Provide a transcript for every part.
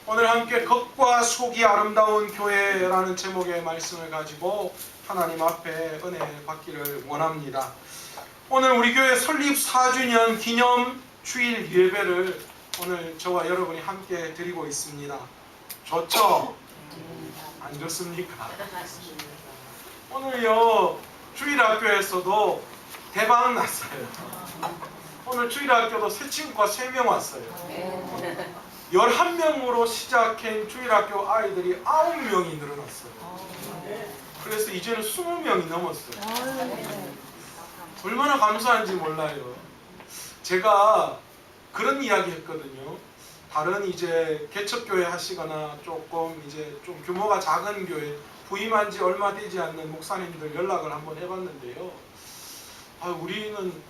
오늘 함께 겉과 속이 아름다운 교회라는 제목의 말씀을 가지고 하나님 앞에 은혜 받기를 원합니다. 오늘 우리 교회 설립 4주년 기념 주일 예배를 오늘 저와 여러분이 함께 드리고 있습니다. 좋죠? 안 좋습니까? 오늘요 주일학교에서도 대박 났어요. 오늘 주일학교도 새 친구가 3명 왔어요. 11명으로 시작한 주일학교 아이들이 9명이 늘어났어요. 그래서 이제는 20명이 넘었어요. 얼마나 감사한지 몰라요. 제가 그런 이야기 했거든요. 다른 이제 개척교회 하시거나 조금 이제 좀 규모가 작은 교회 부임한 지 얼마 되지 않는 목사님들 연락을 한번 해봤는데요. 우리는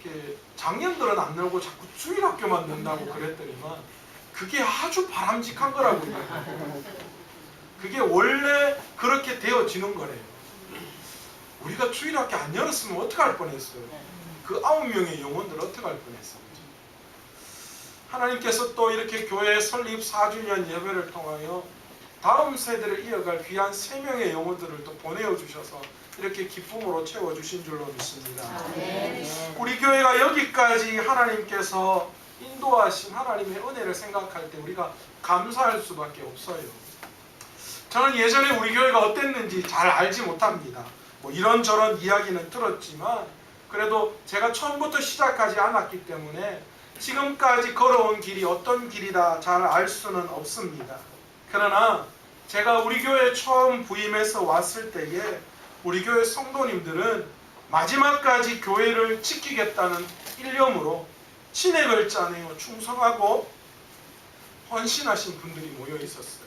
이렇게 작년들은 안 늘고 자꾸 주일학교만 는다고 그랬더니만 그게 아주 바람직한 거라고요. 그게 원래 그렇게 되어지는 거래요. 우리가 주일학교 안 열었으면 어떡할 뻔했어요. 그 9명의 영혼들 어떡할 뻔했어요. 하나님께서 또 이렇게 교회 설립 4주년 예배를 통하여 다음 세대를 이어갈 귀한 3명의 영혼들을 또 보내어 주셔서 이렇게 기쁨으로 채워주신 줄로 믿습니다. 우리 교회가 여기까지 하나님께서 인도하신 하나님의 은혜를 생각할 때 우리가 감사할 수밖에 없어요. 저는 예전에 우리 교회가 어땠는지 잘 알지 못합니다. 뭐 이런저런 이야기는 들었지만 그래도 제가 처음부터 시작하지 않았기 때문에 지금까지 걸어온 길이 어떤 길이다 잘 알 수는 없습니다. 그러나 제가 우리 교회에 처음 부임해서 왔을 때에 우리 교회 성도님들은 마지막까지 교회를 지키겠다는 일념으로 친액을 짜내어 충성하고 헌신하신 분들이 모여 있었어요.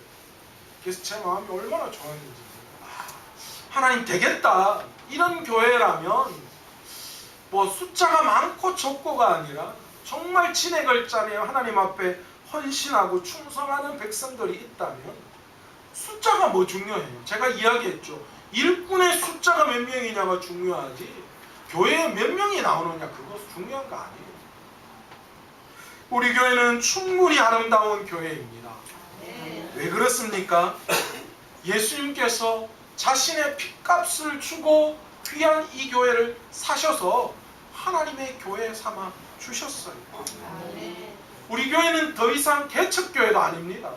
그래서 제 마음이 얼마나 좋았는지, 하나님 되겠다, 이런 교회라면 뭐 숫자가 많고 적고가 아니라 정말 친액을 짜내어 하나님 앞에 헌신하고 충성하는 백성들이 있다면 숫자가 뭐 중요해요. 제가 이야기했죠. 일꾼의 숫자가 몇 명이냐가 중요하지 교회에 몇 명이 나오느냐 그거 중요한 거 아니에요. 우리 교회는 충분히 아름다운 교회입니다. 왜 그렇습니까? 예수님께서 자신의 핏값을 주고 귀한 이 교회를 사셔서 하나님의 교회 삼아 주셨어요. 우리 교회는 더 이상 개척교회가 아닙니다.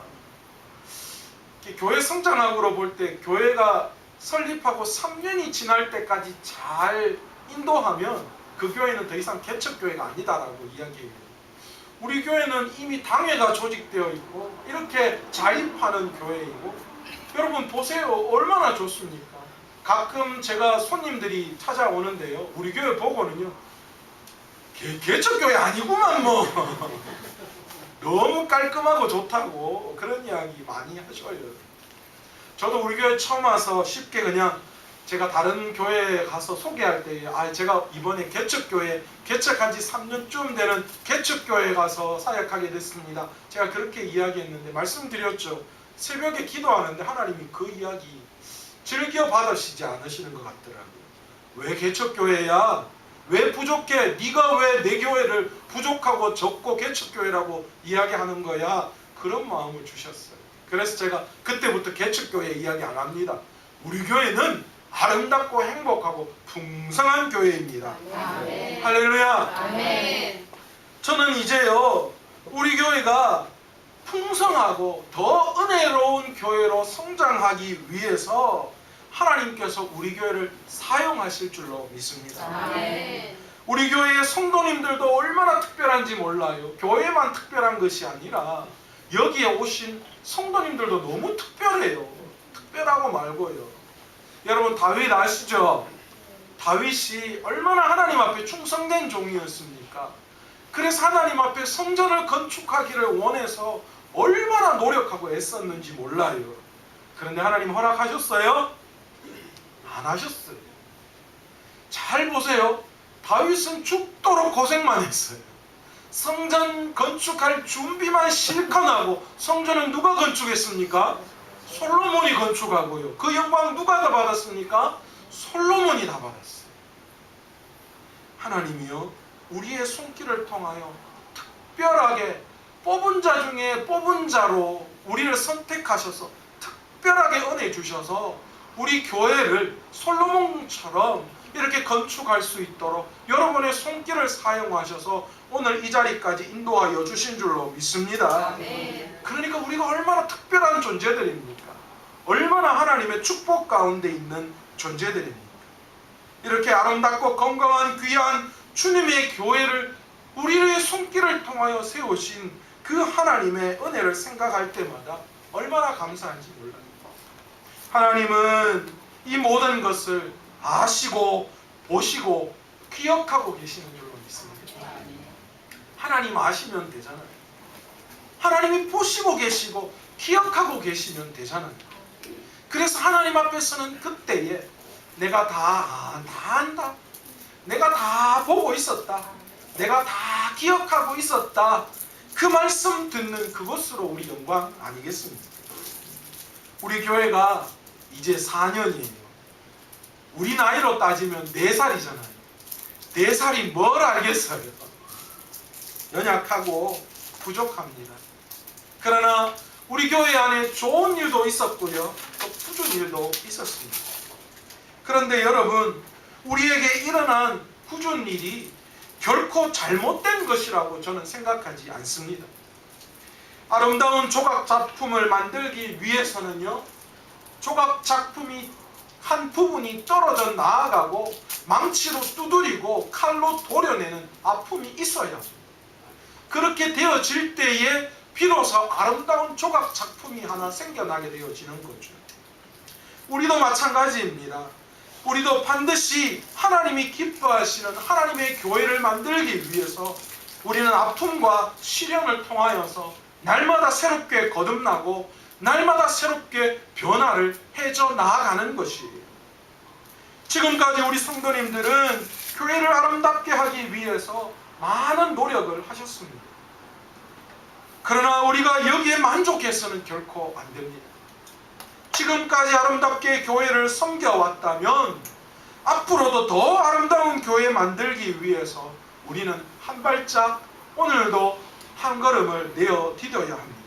교회 성장학으로 볼 때 교회가 설립하고 3년이 지날 때까지 잘 인도하면 그 교회는 더 이상 개척교회가 아니다라고 이야기해요. 우리 교회는 이미 당회가 조직되어 있고 이렇게 자립하는 교회이고, 여러분 보세요. 얼마나 좋습니까? 가끔 제가 손님들이 찾아오는데요, 우리 교회 보고는요, 개척교회 아니구만 뭐 너무 깔끔하고 좋다고 그런 이야기 많이 하셔요. 저도 우리 교회 처음 와서 쉽게 그냥 제가 다른 교회에 가서 소개할 때 제가 이번에 개척교회 개척한 지 3년쯤 되는 개척교회에 가서 사역하게 됐습니다. 제가 그렇게 이야기했는데 말씀드렸죠. 새벽에 기도하는데 하나님이 그 이야기 즐겨 받으시지 않으시는 것 같더라고요. 왜 개척교회야? 왜 부족해? 네가 왜 내 교회를 부족하고 적고 개척교회라고 이야기하는 거야? 그런 마음을 주셨어요. 그래서 제가 그때부터 개척교회 이야기 안 합니다. 우리 교회는 아름답고 행복하고 풍성한 교회입니다. 아멘. 할렐루야. 아멘. 저는 이제요 우리 교회가 풍성하고 더 은혜로운 교회로 성장하기 위해서 하나님께서 우리 교회를 사용하실 줄로 믿습니다. 아멘. 우리 교회의 성도님들도 얼마나 특별한지 몰라요. 교회만 특별한 것이 아니라 여기에 오신 성도님들도 너무 특별해요. 특별하고 말고요. 여러분 다윗 아시죠? 다윗이 얼마나 하나님 앞에 충성된 종이었습니까? 그래서 하나님 앞에 성전을 건축하기를 원해서 얼마나 노력하고 애썼는지 몰라요. 그런데 하나님 허락하셨어요? 안 하셨어요. 잘 보세요. 다윗은 죽도록 고생만 했어요. 성전 건축할 준비만 실컷 하고, 성전은 누가 건축했습니까? 솔로몬이 건축하고요. 그 영광 누가 다 받았습니까? 솔로몬이 다 받았어요. 하나님이요 우리의 손길을 통하여 특별하게 뽑은 자 중에 뽑은 자로 우리를 선택하셔서 특별하게 은혜 주셔서 우리 교회를 솔로몬처럼 이렇게 건축할 수 있도록 여러분의 손길을 사용하셔서 오늘 이 자리까지 인도하여 주신 줄로 믿습니다. 그러니까 우리가 얼마나 특별한 존재들입니까? 얼마나 하나님의 축복 가운데 있는 존재들입니까? 이렇게 아름답고 건강한 귀한 주님의 교회를 우리의 손길을 통하여 세우신 그 하나님의 은혜를 생각할 때마다 얼마나 감사한지 몰라요. 하나님은 이 모든 것을 아시고 보시고 기억하고 계시는 줄로 믿습니다. 하나님 아시면 되잖아요. 하나님이 보시고 계시고 기억하고 계시면 되잖아요. 그래서 하나님 앞에서는 그때에 내가 다 안다. 내가 다 보고 있었다. 내가 다 기억하고 있었다. 그 말씀 듣는 그것으로 우리 영광 아니겠습니까? 우리 교회가 이제 4년이에요. 우리 나이로 따지면 4살이잖아요. 4살이 뭘 알겠어요? 연약하고 부족합니다. 그러나 우리 교회 안에 좋은 일도 있었고요. 또 꾸준 일도 있었습니다. 그런데 여러분, 우리에게 일어난 꾸준 일이 결코 잘못된 것이라고 저는 생각하지 않습니다. 아름다운 조각 작품을 만들기 위해서는요, 조각 작품이 한 부분이 떨어져 나아가고 망치로 두드리고 칼로 도려내는 아픔이 있어야 합니다. 그렇게 되어질 때에 비로소 아름다운 조각 작품이 하나 생겨나게 되어지는 거죠. 우리도 마찬가지입니다. 우리도 반드시 하나님이 기뻐하시는 하나님의 교회를 만들기 위해서 우리는 아픔과 시련을 통하여서 날마다 새롭게 거듭나고 날마다 새롭게 변화를 해져 나아가는 것이에요. 지금까지 우리 성도님들은 교회를 아름답게 하기 위해서 많은 노력을 하셨습니다. 그러나 우리가 여기에 만족해서는 결코 안 됩니다. 지금까지 아름답게 교회를 섬겨왔다면 앞으로도 더 아름다운 교회 만들기 위해서 우리는 한 발짝 오늘도 한 걸음을 내어 디뎌야 합니다.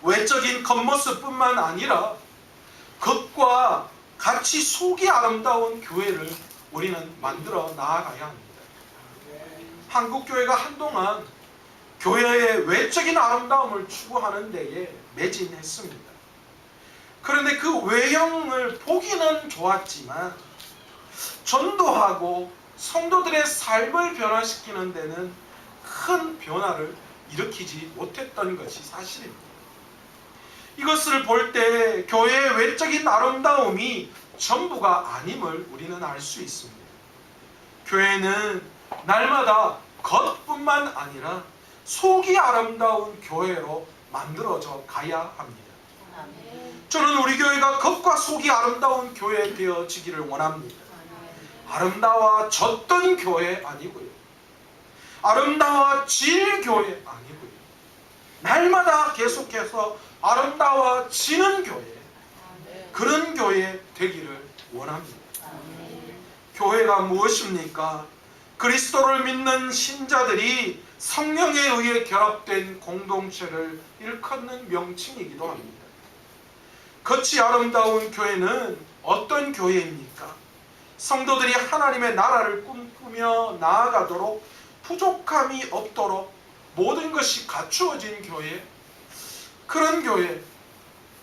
외적인 겉모습뿐만 아니라 겉과 같이 속이 아름다운 교회를 우리는 만들어 나아가야 합니다. 한국 교회가 한동안 교회의 외적인 아름다움을 추구하는 데에 매진했습니다. 그런데 그 외형을 보기는 좋았지만 전도하고 성도들의 삶을 변화시키는 데는 큰 변화를 일으키지 못했던 것이 사실입니다. 이것을 볼 때 교회의 외적인 아름다움이 전부가 아님을 우리는 알 수 있습니다. 교회는 날마다 겉뿐만 아니라 속이 아름다운 교회로 만들어져 가야 합니다. 저는 우리 교회가 겉과 속이 아름다운 교회 되어지기를 원합니다. 아름다워졌던 교회 아니고요. 아름다워질 교회 아니고요. 날마다 계속해서 아름다워지는 교회, 그런 교회 되기를 원합니다. 교회가 무엇입니까? 그리스도를 믿는 신자들이 성령에 의해 결합된 공동체를 일컫는 명칭이기도 합니다. 겉이 아름다운 교회는 어떤 교회입니까? 성도들이 하나님의 나라를 꿈꾸며 나아가도록 부족함이 없도록 모든 것이 갖추어진 교회, 그런 교회,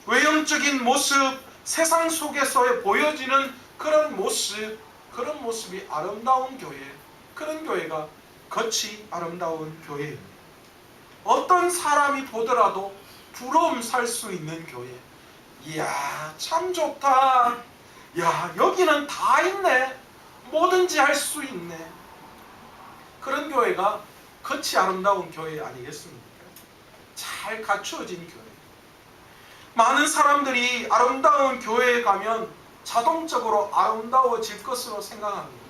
외형적인 모습, 세상 속에서 보여지는 그런 모습이 아름다운 교회, 그런 교회가 겉이 아름다운 교회입니다. 어떤 사람이 보더라도 부러움 살 수 있는 교회, 이야 참 좋다, 야 여기는 다 있네, 뭐든지 할 수 있네, 그런 교회가 겉이 아름다운 교회 아니겠습니까? 잘 갖추어진 교회. 많은 사람들이 아름다운 교회에 가면 자동적으로 아름다워질 것으로 생각합니다.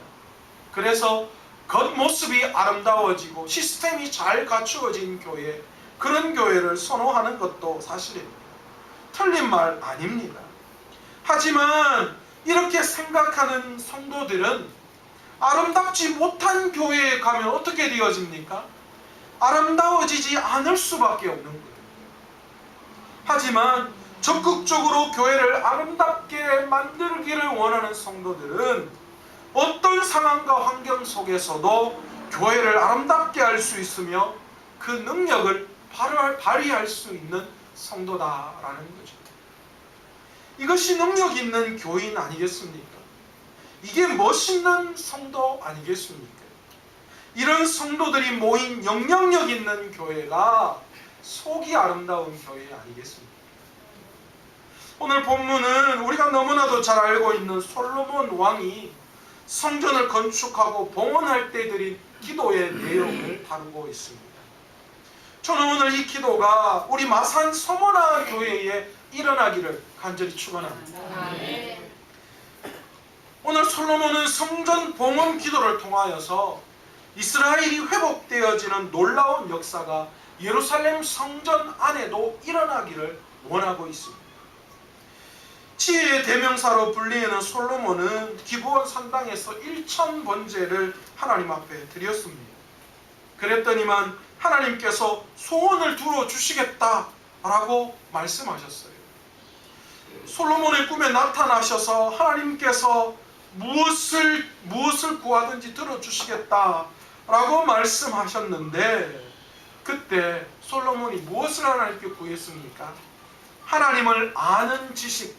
그래서 겉모습이 아름다워지고 시스템이 잘 갖추어진 교회, 그런 교회를 선호하는 것도 사실입니다. 틀린 말 아닙니다. 하지만 이렇게 생각하는 성도들은 아름답지 못한 교회에 가면 어떻게 되어집니까? 아름다워지지 않을 수밖에 없는 거예요. 하지만 적극적으로 교회를 아름답게 만들기를 원하는 성도들은 어떤 상황과 환경 속에서도 교회를 아름답게 할 수 있으며 그 능력을 발휘할 수 있는 성도다라는 거죠. 이것이 능력 있는 교인 아니겠습니까? 이게 멋있는 성도 아니겠습니까? 이런 성도들이 모인 영향력 있는 교회가 속이 아름다운 교회 아니겠습니까? 오늘 본문은 우리가 너무나도 잘 알고 있는 솔로몬 왕이 성전을 건축하고 봉헌할 때 드린 기도의 내용을 다루고 있습니다. 저는 오늘 이 기도가 우리 마산 서머나 교회에 일어나기를 간절히 축원합니다. 오늘 솔로몬은 성전 봉헌 기도를 통하여서 이스라엘이 회복되어지는 놀라운 역사가 예루살렘 성전 안에도 일어나기를 원하고 있습니다. 지혜의 대명사로 불리는 솔로몬은 기브온 산당에서 1천 번제를 하나님 앞에 드렸습니다. 그랬더니만 하나님께서 소원을 들어주시겠다라고 말씀하셨어요. 솔로몬의 꿈에 나타나셔서 하나님께서 무엇을 구하든지 들어주시겠다라고 말씀하셨는데, 그때 솔로몬이 무엇을 하나님께 구했습니까? 하나님을 아는 지식,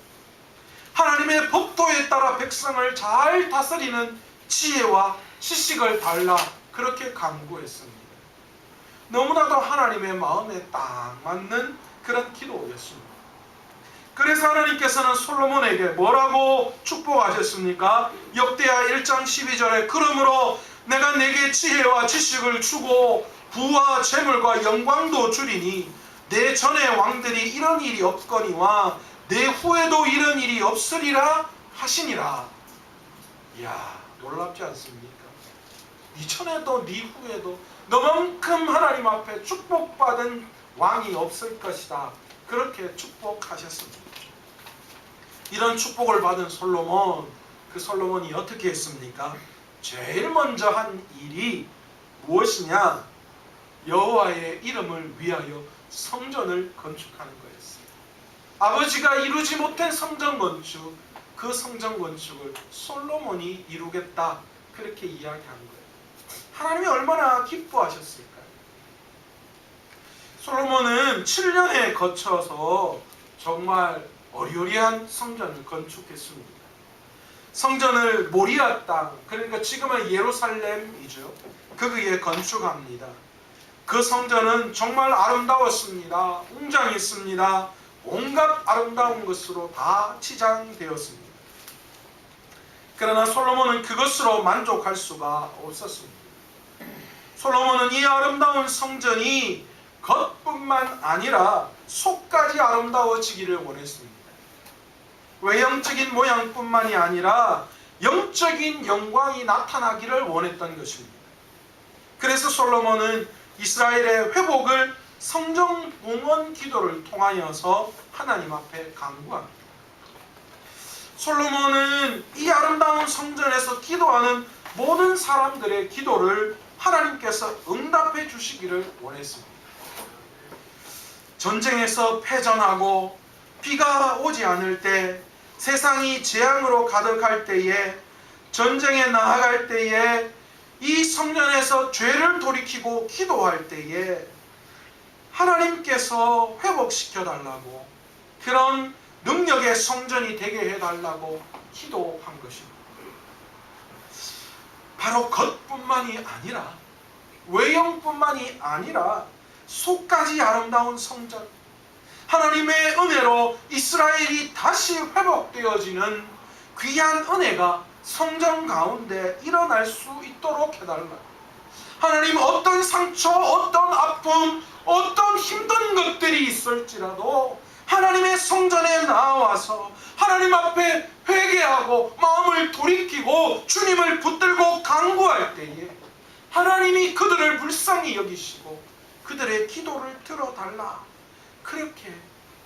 하나님의 법도에 따라 백성을 잘 다스리는 지혜와 지식을 달라, 그렇게 간구했습니다. 너무나도 하나님의 마음에 딱 맞는 그런 기도였습니다. 그래서 하나님께서는 솔로몬에게 뭐라고 축복하셨습니까? 역대하 1장 12절에 그러므로 내가 내게 지혜와 지식을 주고 부와 재물과 영광도 주리니 내 전의 왕들이 이런 일이 없거니와 내 후에도 이런 일이 없으리라 하시니라. 이야, 놀랍지 않습니까? 네 전에도 네 후에도 너만큼 하나님 앞에 축복받은 왕이 없을 것이다, 그렇게 축복하셨습니다. 이런 축복을 받은 솔로몬, 그 솔로몬이 어떻게 했습니까? 제일 먼저 한 일이 무엇이냐? 여호와의 이름을 위하여 성전을 건축하는 거였어요. 아버지가 이루지 못한 성전 건축, 그 성전 건축을 솔로몬이 이루겠다, 그렇게 이야기한 거예요. 하나님이 얼마나 기뻐하셨을까요? 솔로몬은 7년에 거쳐서 정말 어리어리한 성전을 건축했습니다. 성전을 모리아 땅, 그러니까 지금은 예루살렘이죠, 거기에 건축합니다. 그 성전은 정말 아름다웠습니다. 웅장했습니다. 온갖 아름다운 것으로 다 치장되었습니다. 그러나 솔로몬은 그것으로 만족할 수가 없었습니다. 솔로몬은 이 아름다운 성전이 겉뿐만 아니라 속까지 아름다워지기를 원했습니다. 외형적인 모양뿐만이 아니라 영적인 영광이 나타나기를 원했던 것입니다. 그래서 솔로몬은 이스라엘의 회복을 성전 봉헌 기도를 통하여서 하나님 앞에 간구합니다. 솔로몬은 이 아름다운 성전에서 기도하는 모든 사람들의 기도를 하나님께서 응답해 주시기를 원했습니다. 전쟁에서 패전하고 비가 오지 않을 때, 세상이 재앙으로 가득할 때에, 전쟁에 나아갈 때에, 이 성전에서 죄를 돌이키고 기도할 때에 하나님께서 회복시켜 달라고, 그런 능력의 성전이 되게 해달라고 기도한 것입니다. 바로 겉뿐만이 아니라, 외형뿐만이 아니라 속까지 아름다운 성전, 하나님의 은혜로 이스라엘이 다시 회복되어지는 귀한 은혜가 성전 가운데 일어날 수 있도록 해달라. 하나님, 어떤 상처, 어떤 아픔, 어떤 힘든 것들이 있을지라도 하나님의 성전에 나와서 하나님 앞에 회개하고 마음을 돌이키고 주님을 붙들고 간구할 때에 하나님이 그들을 불쌍히 여기시고 그들의 기도를 들어달라, 그렇게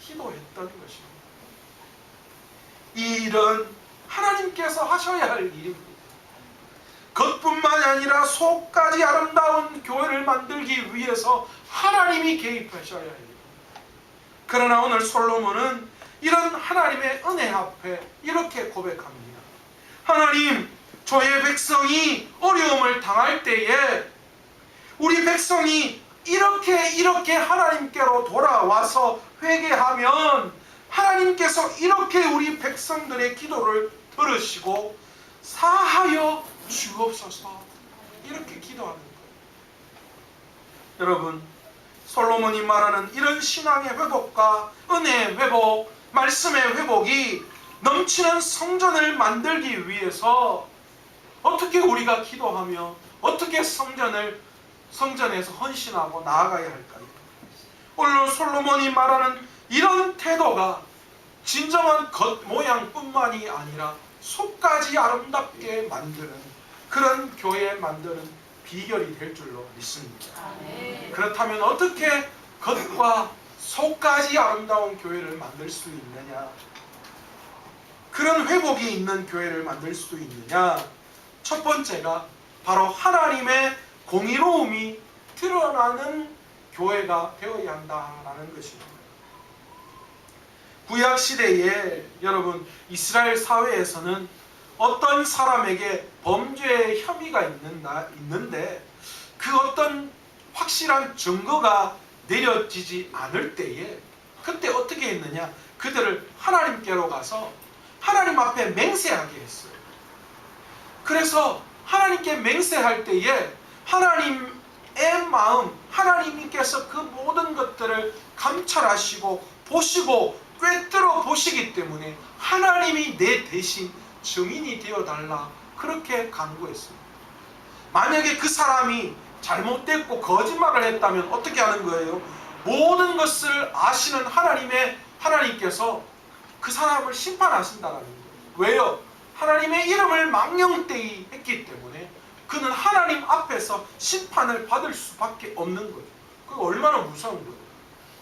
기도했던 것입니다. 이 일은 하나님께서 하셔야 할 일입니다. 겉뿐만이 아니라 속까지 아름다운 교회를 만들기 위해서 하나님이 개입하셔야 해요. 그러나 오늘 솔로몬은 이런 하나님의 은혜 앞에 이렇게 고백합니다. 하나님, 저의 백성이 어려움을 당할 때에 우리 백성이 이렇게 하나님께로 돌아와서 회개하면 하나님께서 이렇게 우리 백성들의 기도를 들으시고 사하여 주옵소서, 이렇게 기도하는 거예요. 여러분, 솔로몬이 말하는 이런 신앙의 회복과 은혜의 회복, 말씀의 회복이 넘치는 성전을 만들기 위해서 어떻게 우리가 기도하며 어떻게 성전에서 헌신하고 나아가야 할까요? 오늘 솔로몬이 말하는 이런 태도가 진정한 겉모양뿐만이 아니라 속까지 아름답게 만드는 그런 교회 만드는 비결이 될 줄로 믿습니다. 그렇다면 어떻게 겉과 속까지 아름다운 교회를 만들 수 있느냐? 그런 회복이 있는 교회를 만들 수 있느냐? 첫 번째가 바로 하나님의 공의로움이 드러나는 교회가 되어야 한다는 것입니다. 구약 시대에 여러분 이스라엘 사회에서는 어떤 사람에게 범죄의 혐의가 있는데 그 어떤 확실한 증거가 내려지지 않을 때에 그때 어떻게 했느냐? 그들을 하나님께로 가서 하나님 앞에 맹세하게 했어요. 그래서 하나님께 맹세할 때에 하나님의 마음, 하나님께서 그 모든 것들을 감찰하시고 보시고 꿰뚫어 보시기 때문에 하나님이 내 대신 증인이 되어달라, 그렇게 간구했습니다. 만약에 그 사람이 잘못됐고 거짓말을 했다면 어떻게 하는 거예요? 모든 것을 아시는 하나님께서 그 사람을 심판하신다는 거예요. 왜요? 하나님의 이름을 망령되이 했기 때문에 그는 하나님 앞에서 심판을 받을 수밖에 없는 거예요. 그게 얼마나 무서운 거예요.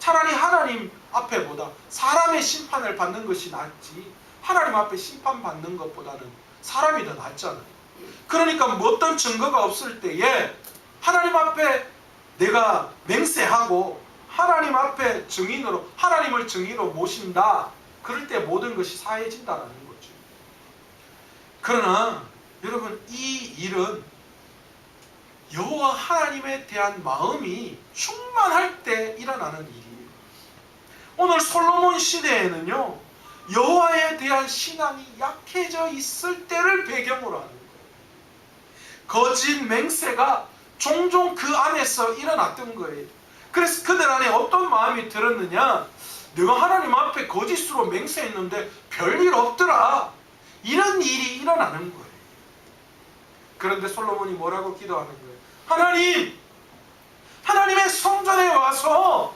차라리 하나님 앞에보다 사람의 심판을 받는 것이 낫지, 하나님 앞에 심판받는 것보다는 사람이 더 낫잖아요. 그러니까 어떤 증거가 없을 때에 하나님 앞에 내가 맹세하고 하나님 앞에 증인으로, 하나님을 증인으로 모신다, 그럴 때 모든 것이 사해진다는 거죠. 그러나 여러분, 이 일은 여호와 하나님에 대한 마음이 충만할 때 일어나는 일이에요. 오늘 솔로몬 시대에는요, 여호와에 대한 신앙이 약해져 있을 때를 배경으로 하는 거예요. 거짓 맹세가 종종 그 안에서 일어났던 거예요. 그래서 그들 안에 어떤 마음이 들었느냐? 내가 하나님 앞에 거짓으로 맹세했는데 별일 없더라, 이런 일이 일어나는 거예요. 그런데 솔로몬이 뭐라고 기도하는 거예요? 하나님, 하나님의 성전에 와서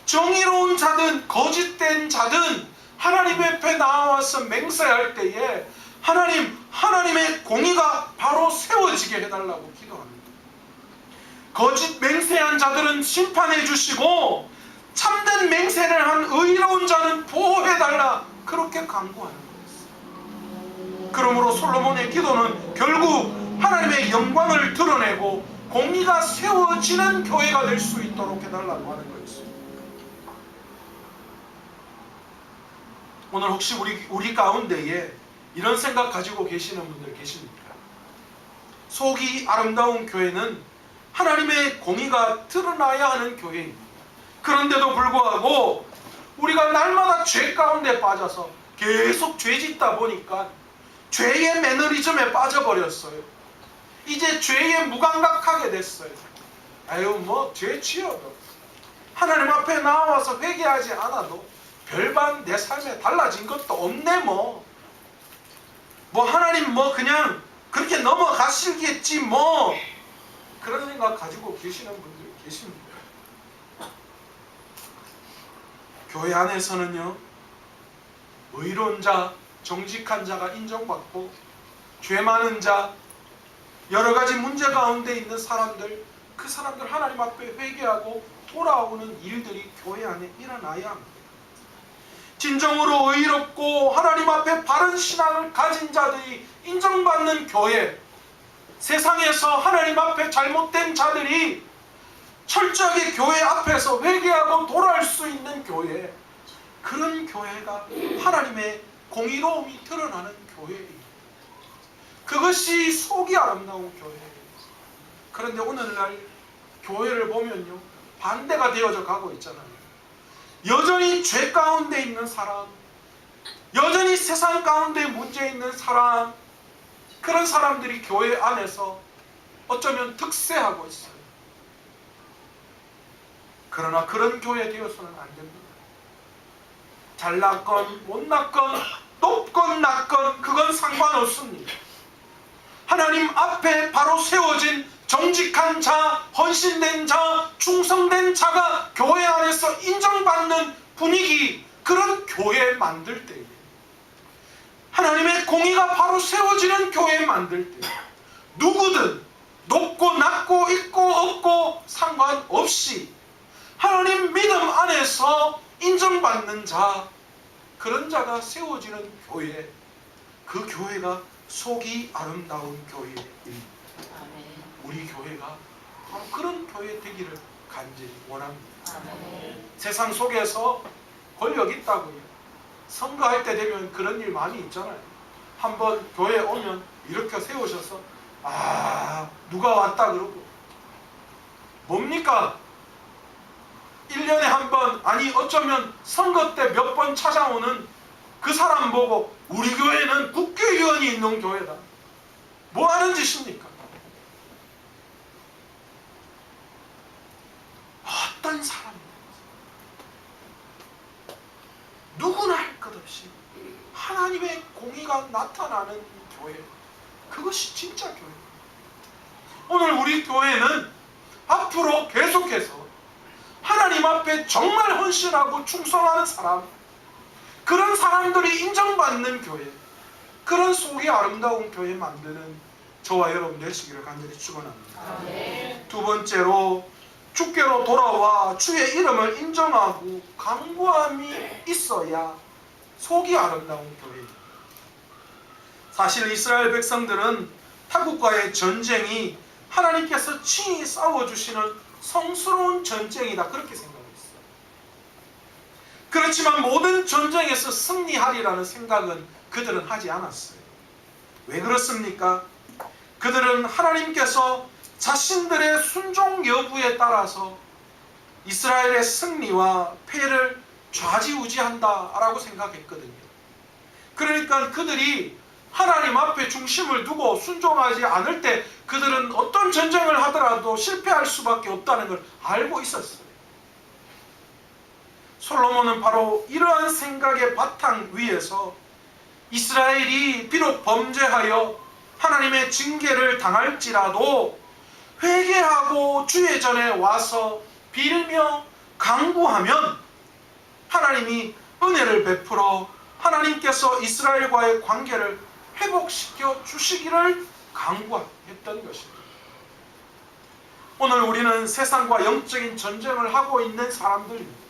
정의로운 자든 거짓된 자든 하나님 앞에 나와서 맹세할 때에 하나님의 공의가 바로 세워지게 해달라고 기도합니다. 거짓 맹세한 자들은 심판해 주시고 참된 맹세를 한 의로운 자는 보호해달라, 그렇게 간구하는 거였어요. 그러므로 솔로몬의 기도는 결국 하나님의 영광을 드러내고 공의가 세워지는 교회가 될 수 있도록 해달라고 하는 거였어요. 오늘 혹시 우리 가운데에 이런 생각 가지고 계시는 분들 계십니까? 속이 아름다운 교회는 하나님의 공의가 드러나야 하는 교회입니다. 그런데도 불구하고 우리가 날마다 죄 가운데 빠져서 계속 죄 짓다 보니까 죄의 매너리즘에 빠져버렸어요. 이제 죄에 무감각하게 됐어요. 아유, 뭐 죄 지어도 하나님 앞에 나와서 회개하지 않아도 별반 내 삶에 달라진 것도 없네, 뭐 하나님 그냥 그렇게 넘어가시겠지, 그런 생각 가지고 계시는 분들 계십니다. 교회 안에서는요, 의로운 자, 정직한 자가 인정받고 죄 많은 자, 여러 가지 문제 가운데 있는 사람들, 그 사람들 하나님 앞에 회개하고 돌아오는 일들이 교회 안에 일어나야 합니다. 진정으로 의롭고 하나님 앞에 바른 신앙을 가진 자들이 인정받는 교회, 세상에서 하나님 앞에 잘못된 자들이 철저하게 교회 앞에서 회개하고 돌아올 수 있는 교회, 그런 교회가 하나님의 공의로움이 드러나는 교회입니다. 그것이 속이 아름다운 교회예요. 그런데 오늘날 교회를 보면요, 반대가 되어져 가고 있잖아요. 여전히 죄 가운데 있는 사람, 여전히 세상 가운데 문제 있는 사람, 그런 사람들이 교회 안에서 어쩌면 득세하고 있어요. 그러나 그런 교회 되어서는 안 됩니다. 잘났건 못났건 높건 낮건 그건 상관없습니다. 하나님 앞에 바로 세워진 정직한 자, 헌신된 자, 충성된 자가 교회 안에서 인정받는 분위기, 그런 교회 만들 때에, 하나님의 공의가 바로 세워지는 교회 만들 때, 누구든 높고 낮고 있고 없고 상관없이 하나님 믿음 안에서 인정받는 자, 그런 자가 세워지는 교회, 그 교회가 속이 아름다운 교회입니다. 우리 교회가 바로 그런 교회 되기를 간절히 원합니다. 세상 속에서 권력 있다고요. 선거할 때 되면 그런 일 많이 있잖아요. 한번 교회에 오면 이렇게 세우셔서 누가 왔다 그러고, 뭡니까? 1년에 한 번, 아니 어쩌면 선거 때 몇 번 찾아오는 그 사람 보고 우리 교회는 국회의원이 있는 교회다. 뭐 하는 짓입니까? 어떤 사람입니다. 누구나 할 것 없이 하나님의 공의가 나타나는 교회, 그것이 진짜 교회입니다. 오늘 우리 교회는 앞으로 계속해서 하나님 앞에 정말 헌신하고 충성하는 사람, 그런 사람들이 인정받는 교회, 그런 속이 아름다운 교회 만드는 저와 여러분 되시기를 간절히 축원합니다. 두 번째로, 주께로 돌아와 주의 이름을 인정하고 간구함이 있어야 속이 아름다운 교회입니다. 사실 이스라엘 백성들은 타국과의 전쟁이 하나님께서 친히 싸워주시는 성스러운 전쟁이다, 그렇게 생각했어요. 그렇지만 모든 전쟁에서 승리하리라는 생각은 그들은 하지 않았어요. 왜 그렇습니까? 그들은 하나님께서 자신들의 순종 여부에 따라서 이스라엘의 승리와 패를 좌지우지한다라고 생각했거든요. 그러니까 그들이 하나님 앞에 중심을 두고 순종하지 않을 때 그들은 어떤 전쟁을 하더라도 실패할 수밖에 없다는 걸 알고 있었어요. 솔로몬은 바로 이러한 생각의 바탕 위에서 이스라엘이 비록 범죄하여 하나님의 징계를 당할지라도 회개하고 주의 전에 와서 빌며 간구하면 하나님이 은혜를 베풀어 하나님께서 이스라엘과의 관계를 회복시켜 주시기를 간구했던 것입니다. 오늘 우리는 세상과 영적인 전쟁을 하고 있는 사람들입니다.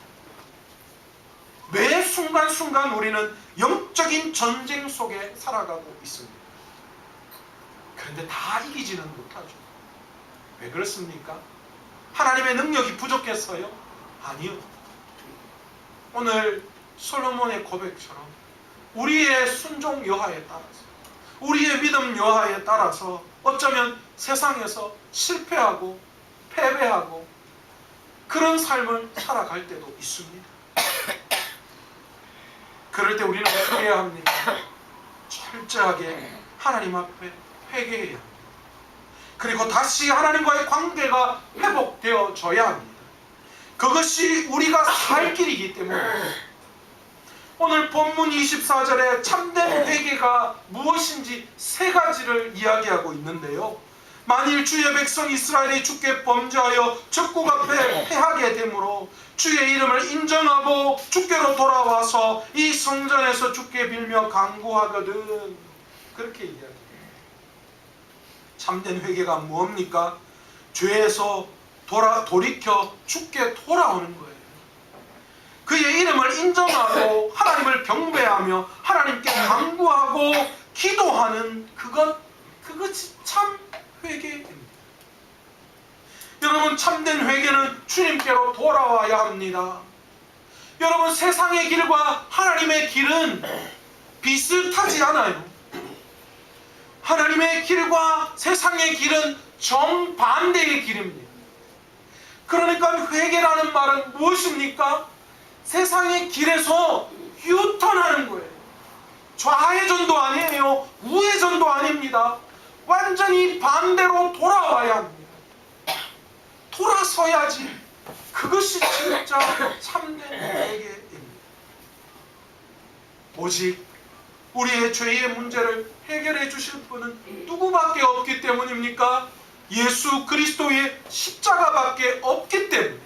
매 순간순간 우리는 영적인 전쟁 속에 살아가고 있습니다. 그런데 다 이기지는 못하죠. 왜 그렇습니까? 하나님의 능력이 부족해서요? 아니요. 오늘 솔로몬의 고백처럼 우리의 순종 여하에 따라서, 우리의 믿음 여하에 따라서 어쩌면 세상에서 실패하고 패배하고 그런 삶을 살아갈 때도 있습니다. 그럴 때 우리는 어떻게 해야 합니까? 철저하게 하나님 앞에 회개해야 합니다. 그리고 다시 하나님과의 관계가 회복되어져야 합니다. 그것이 우리가 살 길이기 때문에 오늘 본문 24절에 참된 회개가 무엇인지 세 가지를 이야기하고 있는데요. 만일 주의 백성 이스라엘이 주께 범죄하여 적국 앞에 패하게 되므로 주의 이름을 인정하고 주께로 돌아와서 이 성전에서 주께 빌며 간구하거든, 그렇게 이야기해요. 참된 회개가 뭡니까? 죄에서 돌이켜 주께 돌아오는 거예요. 그의 이름을 인정하고 하나님을 경배하며 하나님께 간구하고 기도하는 그것이 참 회개입니다. 여러분, 참된 회개는 주님께로 돌아와야 합니다. 여러분, 세상의 길과 하나님의 길은 비슷하지 않아요. 하나님의 길과 세상의 길은 정반대의 길입니다. 그러니까 회개라는 말은 무엇입니까? 세상의 길에서 유턴하는 거예요. 좌회전도 아니에요. 우회전도 아닙니다. 완전히 반대로 돌아와야 합니다. 돌아서야지. 그것이 진짜 참된 회개입니다. 오직 우리의 죄의 문제를 해결해 주실 분은 누구밖에 없기 때문입니까? 예수 그리스도의 십자가밖에 없기 때문에,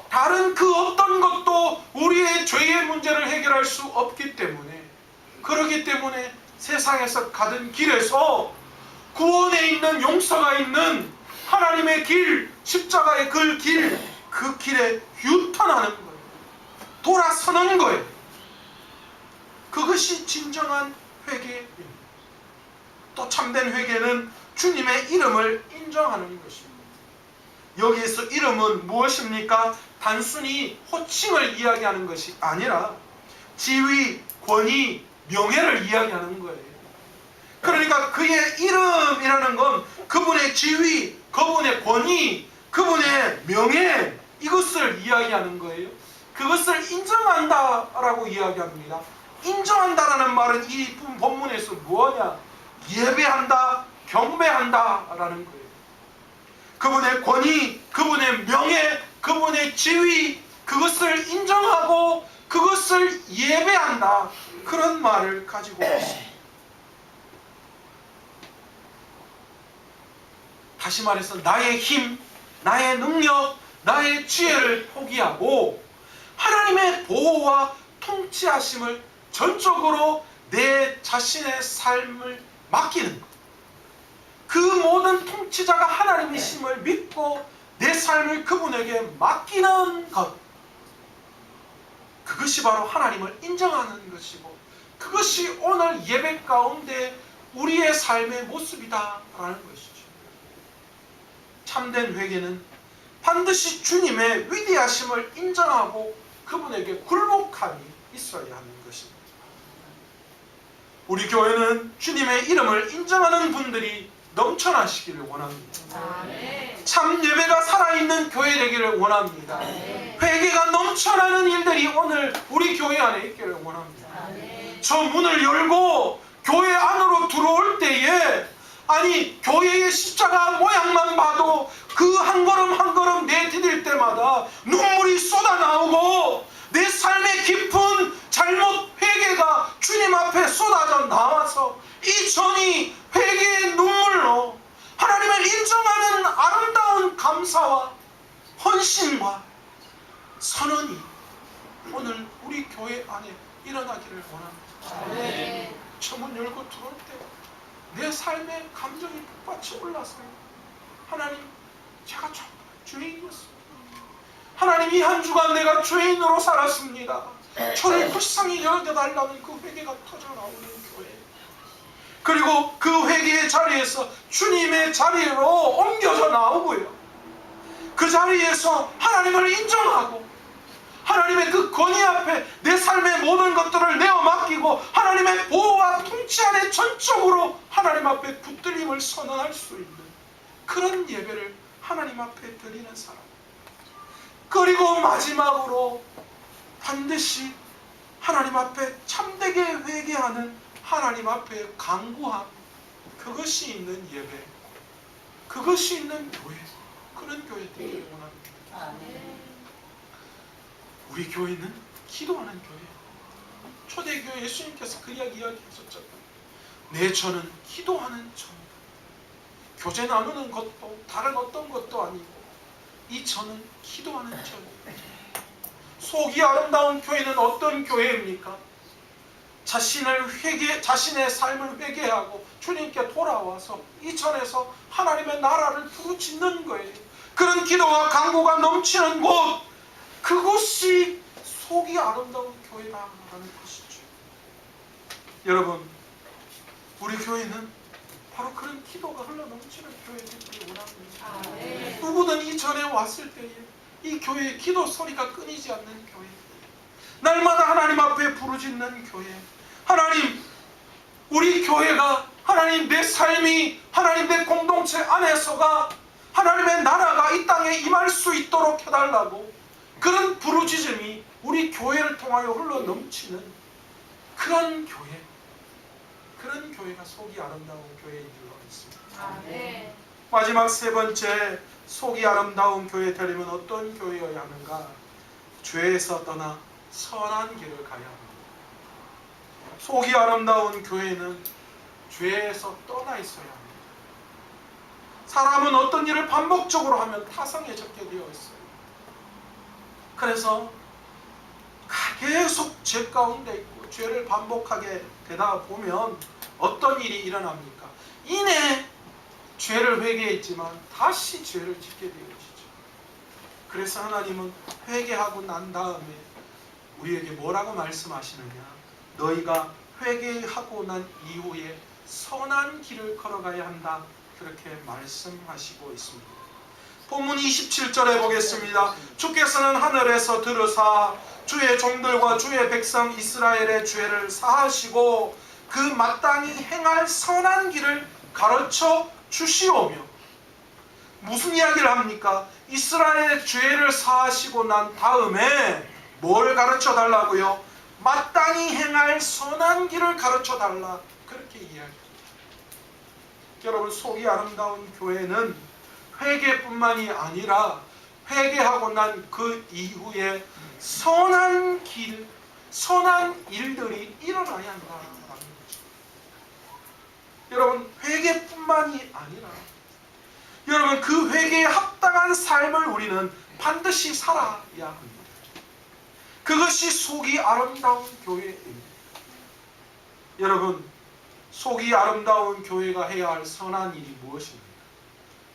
다른 그 어떤 것도 우리의 죄의 문제를 해결할 수 없기 때문에, 그렇기 때문에 세상에서 가던 길에서 구원에 있는 용서가 있는 하나님의 길, 십자가의 그 길에 유턴하는 거예요. 돌아서는 거예요. 그것이 진정한 회개입니다. 또 참된 회개는 주님의 이름을 인정하는 것입니다. 여기에서 이름은 무엇입니까? 단순히 호칭을 이야기하는 것이 아니라 지위, 권위, 명예를 이야기하는 거예요. 그러니까 그의 이름이라는 건 그분의 지위, 그분의 권위, 그분의 명예, 이것을 이야기하는 거예요. 그것을 인정한다라고 이야기합니다. 인정한다라는 말은 이 본문에서 뭐냐? 예배한다, 경배한다라는 거예요. 그분의 권위, 그분의 명예, 그분의 지위, 그것을 인정하고 그것을 예배한다, 그런 말을 가지고 있습니다. 다시 말해서 나의 힘, 나의 능력, 나의 지혜를 포기하고 하나님의 보호와 통치하심을 전적으로 내 자신의 삶을 맡기는 것. 그 모든 통치자가 하나님이심을 믿고 내 삶을 그분에게 맡기는 것. 그것이 바로 하나님을 인정하는 것이고, 그것이 오늘 예배 가운데 우리의 삶의 모습이다라는 것이죠. 참된 회개는 반드시 주님의 위대하심을 인정하고 그분에게 굴복함이 있어야 하는 것입니다. 우리 교회는 주님의 이름을 인정하는 분들이 넘쳐나시기를 원합니다. 참 예배가 살아있는 교회 되기를 원합니다. 회개가 넘쳐나는 일들이 오늘 우리 교회 안에 있기를 원합니다. 저 문을 열고 교회 안으로 들어올 때에, 아니, 교회의 십자가 모양만 봐도 그 한 걸음 한 걸음 내디딜 때마다 눈물이 쏟아나오고 내 삶의 깊은 잘못, 회개가 주님 앞에 쏟아져 나와서 이 전이 회개의 눈물로 하나님을 인정하는 아름다운 감사와 헌신과 선언이 오늘 우리 교회 안에 일어나기를 원합니다. 저 문 열고 들어올 때 내 삶의 감정이 북받쳐 올라서요. 하나님, 제가 정말 죄인이었습니다. 하나님, 이 한 주간 내가 죄인으로 살았습니다. 저를 불쌍히 여겨달라는 그 회개가 터져나오는 교회. 그리고 그 회개의 자리에서 주님의 자리로 옮겨져 나오고요. 그 자리에서 하나님을 인정하고 하나님의 그 권위 앞에 내 삶의 모든 것들을 내어 맡기고 하나님의 보호와 통치 안에 전적으로 하나님 앞에 붙들림을 선언할 수 있는 그런 예배를 하나님 앞에 드리는 사람. 그리고 마지막으로 반드시 하나님 앞에 참되게 회개하는 하나님 앞에 간구함, 그것이 있는 예배, 그것이 있는 교회, 그런 교회 되기를 원합니다. 아멘. 우리 교회는 기도하는 교회예요. 초대교회 예수님께서 그 이야기하셨잖아요. 내 저는 기도하는 저입니다. 교제 나누는 것도 다른 어떤 것도 아니고 이 저는 기도하는 저입니다. 속이 아름다운 교회는 어떤 교회입니까? 자신의 삶을 회개하고 주님께 돌아와서 이 전에서 하나님의 나라를 부르짖는 거예요. 그런 기도와 간구가 넘치는 곳, 그것이 속이 아름다운 교회다라는 것이죠. 여러분, 우리 교회는 바로 그런 기도가 흘러넘치는 교회 되기를 원합니다. 누구든 이전에 왔을 때에 이 교회의 기도 소리가 끊이지 않는 교회, 날마다 하나님 앞에 부르짖는 교회, 하나님 우리 교회가, 하나님 내 삶이, 하나님 내 공동체 안에서가 하나님의 나라가 이 땅에 임할 수 있도록 해달라고 그런 부르짖음이 우리 교회를 통하여 흘러넘치는 그런 교회, 그런 교회가 속이 아름다운 교회인 줄로 믿습니다. 마지막 세 번째, 속이 아름다운 교회 되려면 어떤 교회여야 하는가? 죄에서 떠나 선한 길을 가야 합니다. 속이 아름다운 교회는 죄에서 떠나 있어야 합니다. 사람은 어떤 일을 반복적으로 하면 타성에 젖게 되어 있어요. 그래서 계속 죄 가운데 있고 죄를 반복하게 되다 보면 어떤 일이 일어납니까? 이내 죄를 회개했지만 다시 죄를 짓게 되어지죠. 그래서 하나님은 회개하고 난 다음에 우리에게 뭐라고 말씀하시느냐? 너희가 회개하고 난 이후에 선한 길을 걸어가야 한다. 그렇게 말씀하시고 있습니다. 본문 27절에 보겠습니다. 주께서는 하늘에서 들으사 주의 종들과 주의 백성 이스라엘의 죄를 사하시고 그 마땅히 행할 선한 길을 가르쳐 주시오며, 무슨 이야기를 합니까? 이스라엘의 죄를 사하시고 난 다음에 뭘 가르쳐 달라고요? 마땅히 행할 선한 길을 가르쳐 달라. 그렇게 이야기합니다. 여러분, 속이 아름다운 교회는 회개뿐만이 아니라 회개하고 난 그 이후에 선한 길, 선한 일들이 일어나야 한다는 거죠. 여러분, 회개뿐만이 아니라 여러분 그 회개에 합당한 삶을 우리는 반드시 살아야 합니다. 그것이 속이 아름다운 교회입니다. 여러분, 속이 아름다운 교회가 해야 할 선한 일이 무엇입니까?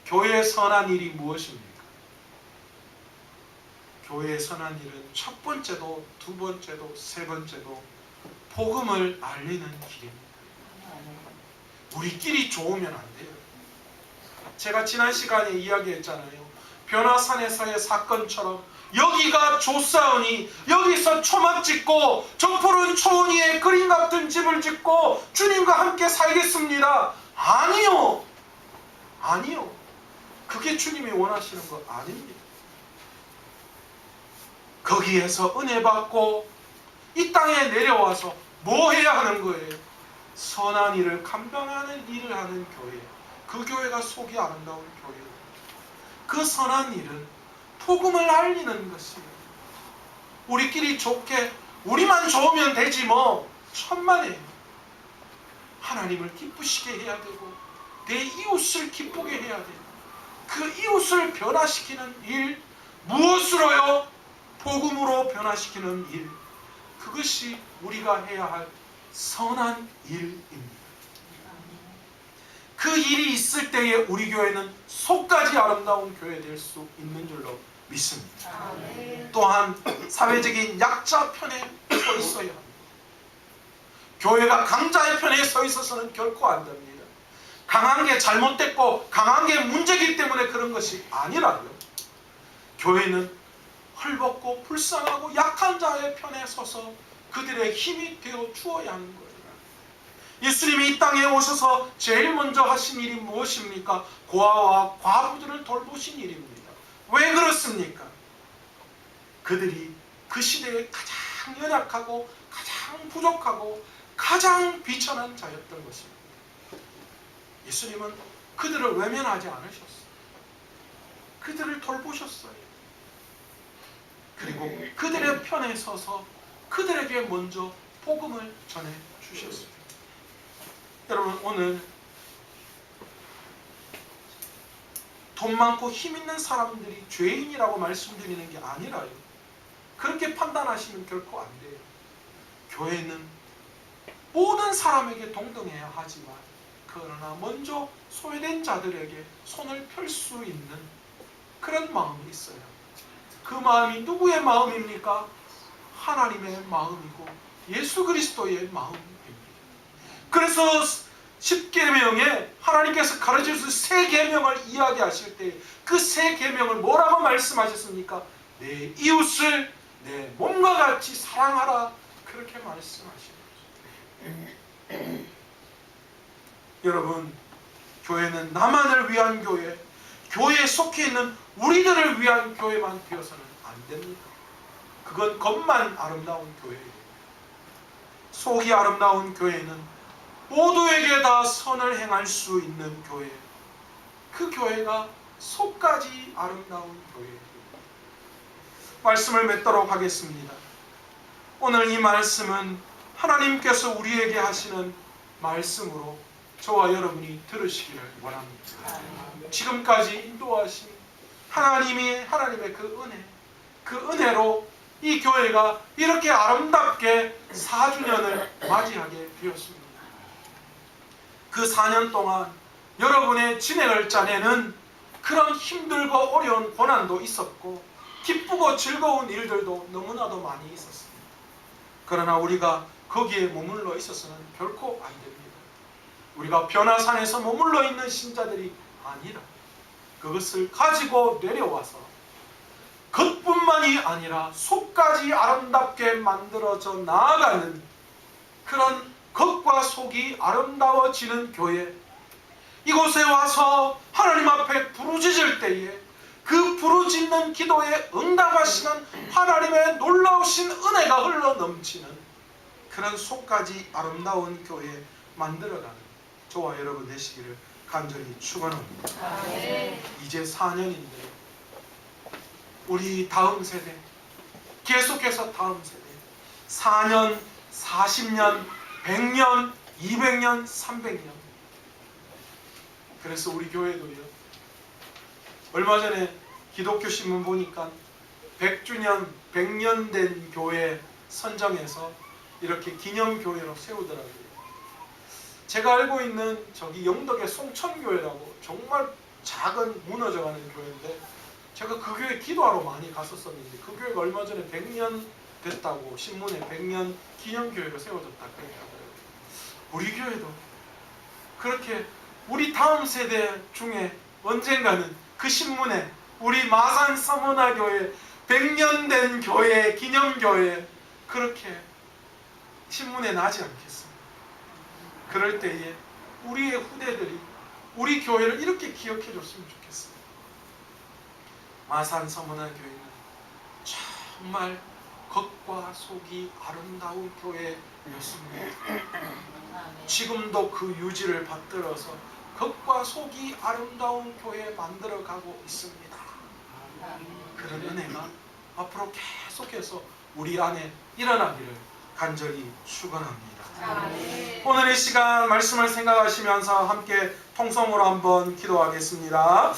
교회의 선한 일이 무엇입니까? 교회의 선한 일은 첫 번째도 두 번째도 세 번째도 복음을 알리는 길입니다. 우리끼리 좋으면 안 돼요. 제가 지난 시간에 이야기했잖아요. 변화산에서의 사건처럼 여기가 좋사오니 여기서 초막 짓고 저 푸른 초원 위에 그림 같은 집을 짓고 주님과 함께 살겠습니다. 아니요. 아니요. 그게 주님이 원하시는 것 아닙니다. 거기에서 은혜 받고 이 땅에 내려와서 뭐 해야 하는 거예요? 선한 일을 감당하는 일을 하는 교회. 그 교회가 속이 아름다운 교회예요. 그 선한 일은 복음을 알리는 것이에요. 우리끼리 좋게 우리만 좋으면 되지 뭐 천만에요. 하나님을 기쁘시게 해야 되고 내 이웃을 기쁘게 해야 돼요. 그 이웃을 변화시키는 일, 무엇으로요? 복음으로 변화시키는 일. 그것이 우리가 해야 할 선한 일입니다. 그 일이 있을 때에 우리 교회는 속까지 아름다운 교회 될 수 있는 줄로 믿습니다. 또한 사회적인 약자 편에 서 있어야 합니다. 교회가 강자의 편에 서 있어서는 결코 안 됩니다. 강한 게 잘못됐고 강한 게 문제이기 때문에 그런 것이 아니라요. 교회는 헐벗고 불쌍하고 약한 자의 편에 서서 그들의 힘이 되어 주어야 하는 거예요. 예수님이 이 땅에 오셔서 제일 먼저 하신 일이 무엇입니까? 고아와 과부들을 돌보신 일입니다. 왜 그렇습니까? 그들이 그 시대에 가장 연약하고 가장 부족하고 가장 비천한 자였던 것입니다. 예수님은 그들을 외면하지 않으셨어요. 그들을 돌보셨어요. 그리고 그들의 편에 서서 그들에게 먼저 복음을 전해 주셨어요. 여러분, 오늘 돈 많고 힘 있는 사람들이 죄인이라고 말씀드리는 게 아니라요. 그렇게 판단하시면 결코 안 돼요. 교회는 모든 사람에게 동등해야 하지만 그러나 먼저 소외된 자들에게 손을 펼 수 있는 그런 마음이 있어요. 그 마음이 누구의 마음입니까? 하나님의 마음이고 예수 그리스도의 마음입니다. 그래서 10계명에 하나님께서 가르쳐주신 새 계명을 이야기하실 때 그 새 계명을 뭐라고 말씀하셨습니까? 내 이웃을 내 몸과 같이 사랑하라, 그렇게 말씀하신 거죠. 여러분, 교회는 나만을 위한 교회, 교회에 속해 있는 우리들을 위한 교회만 되어서는 안 됩니다. 그건 겉만 아름다운 교회예요. 속이 아름다운 교회는 모두에게 다 선을 행할 수 있는 교회, 그 교회가 속까지 아름다운 교회예요. 말씀을 맺도록 하겠습니다. 오늘 이 말씀은 하나님께서 우리에게 하시는 말씀으로 저와 여러분이 들으시기를 원합니다. 지금까지 인도하신 하나님의 그 은혜로 이 교회가 이렇게 아름답게 4주년을 맞이하게 되었습니다. 그 4년 동안 여러분의 진행을 짜내는 그런 힘들고 어려운 고난도 있었고 기쁘고 즐거운 일들도 너무나도 많이 있었습니다. 그러나 우리가 거기에 머물러 있어서는 결코 안 됩니다. 우리가 변화산에서 머물러 있는 신자들이 아니라 그것을 가지고 내려와서 겉뿐만이 아니라 속까지 아름답게 만들어져 나아가는 그런 겉과 속이 아름다워지는 교회, 이곳에 와서 하나님 앞에 부르짖을 때에 그 부르짖는 기도에 응답하시는 하나님의 놀라우신 은혜가 흘러 넘치는 그런 속까지 아름다운 교회 만들어가는 저와 여러분 되시기를 간절히 축원합니다. 이제 4년인데 우리 다음 세대, 계속해서 다음 세대, 4년, 40년, 100년, 200년, 300년. 그래서 우리 교회도요, 얼마 전에 기독교 신문 보니까 100주년, 100년 된 교회 선정해서 이렇게 기념교회로 세우더라고요. 제가 알고 있는 저기 영덕의 송천교회라고 정말 작은 무너져가는 교회인데 제가 그 교회 기도하러 많이 갔었었는데 그 교회가 얼마 전에 100년 됐다고 신문에 100년 기념교회로 세워졌다 그랬다고요. 우리 교회도 그렇게 우리 다음 세대 중에 언젠가는 그 신문에 우리 마산 서문화교회 100년 된 교회, 기념교회 그렇게 신문에 나지 않겠습니까? 그럴 때에 우리의 후대들이 우리 교회를 이렇게 기억해 줬으면 좋겠습니다. 마산 서문화교회는 정말 겉과 속이 아름다운 교회였습니다. 지금도 그 유지를 받들어서 겉과 속이 아름다운 교회 만들어가고 있습니다. 그런 은혜가 앞으로 계속해서 우리 안에 일어나기를 간절히 축원합니다. 오늘 이 시간 말씀을 생각하시면서 함께 통성으로 한번 기도하겠습니다.